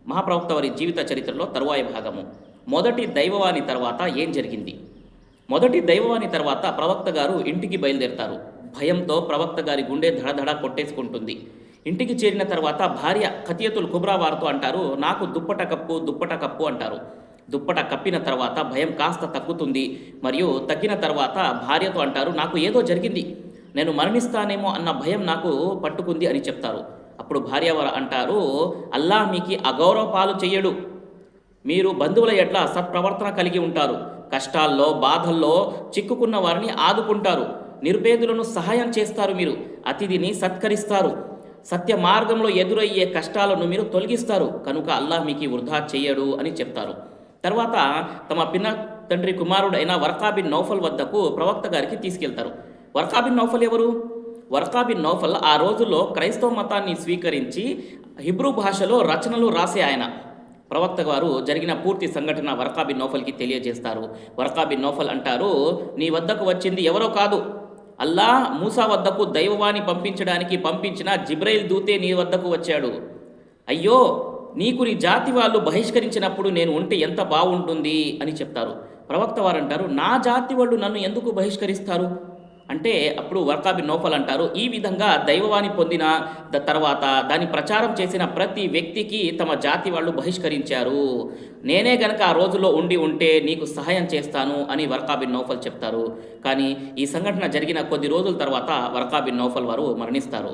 మహాప్రవక్త వారి జీవిత చరిత్రలో తరువాయి భాగము. మొదటి దైవవాణి తర్వాత ఏం జరిగింది? మొదటి దైవవాణి తర్వాత ప్రవక్త గారు ఇంటికి బయలుదేరతారు. భయంతో ప్రవక్త గారి గుండె ధడధడ కొట్టేసుకుంటుంది. ఇంటికి చేరిన తర్వాత భార్య ఖతియతుల్ కుబ్రా వారితో అంటారు, నాకు దుప్పట కప్పు, దుప్పట కప్పు అంటారు. దుప్పట కప్పిన తర్వాత భయం కాస్త తగ్గుతుంది. మరియు తగ్గిన తర్వాత భార్యతో అంటారు, నాకు ఏదో జరిగింది, నేను మరణిస్తానేమో అన్న భయం నాకు పట్టుకుంది అని చెప్తారు. అప్పుడు భార్య వారు అంటారు, అల్లా మీకు అగౌరవ పాలు చెయ్యడు, మీరు బంధువుల ఎట్లా సత్ప్రవర్తన కలిగి ఉంటారు, కష్టాల్లో బాధల్లో చిక్కుకున్న వారిని ఆదుకుంటారు, నిరుపేదలను సహాయం చేస్తారు, మీరు అతిథిని సత్కరిస్తారు, సత్య మార్గంలో ఎదురయ్యే కష్టాలను మీరు తొలగిస్తారు, కనుక అల్లాహ్ మీకు వృధా చెయ్యడు అని చెప్తారు. తర్వాత తమ పిన్న తండ్రి కుమారుడైన వర్కా బిన్ నౌఫల్ వద్దకు ప్రవక్త గారికి తీసుకెళ్తారు. వర్కా బిన్ నౌఫల్ ఎవరు? వర్కా బిన్ నౌఫల్ ఆ రోజుల్లో క్రైస్తవ మతాన్ని స్వీకరించి హిబ్రూ భాషలో రచనలు రాసే ఆయన. ప్రవక్త గారు జరిగిన పూర్తి సంఘటన వర్కా బిన్ నౌఫల్కి తెలియజేస్తారు. వర్కా బిన్ నౌఫల్ అంటారు, నీ వద్దకు వచ్చింది ఎవరో కాదు, అల్లా మూసా వద్దకు దైవవాణి పంపించిన జిబ్రైల్ దూతే నీ వద్దకు వచ్చాడు. అయ్యో, నీకు నీ జాతి వాళ్ళు బహిష్కరించినప్పుడు నేను ఉంటే ఎంత బాగుంటుంది అని చెప్తారు. ప్రవక్త వారు అంటారు, నా జాతి వాళ్ళు నన్ను ఎందుకు బహిష్కరిస్తారు అంటే, అప్పుడు వర్కా బిన్ నౌఫల్ అంటారు, ఈ విధంగా దైవవాణి పొందిన తర్వాత దాన్ని ప్రచారం చేసిన ప్రతి వ్యక్తికి తమ జాతి వాళ్ళు బహిష్కరించారు, నేనే గనక ఆ రోజుల్లో ఉంటే నీకు సహాయం చేస్తాను అని వర్కా బిన్ నౌఫల్ చెప్తారు. కానీ ఈ సంఘటన జరిగిన కొద్ది రోజుల తర్వాత వర్కా బిన్ నౌఫల్ వారు మరణిస్తారు.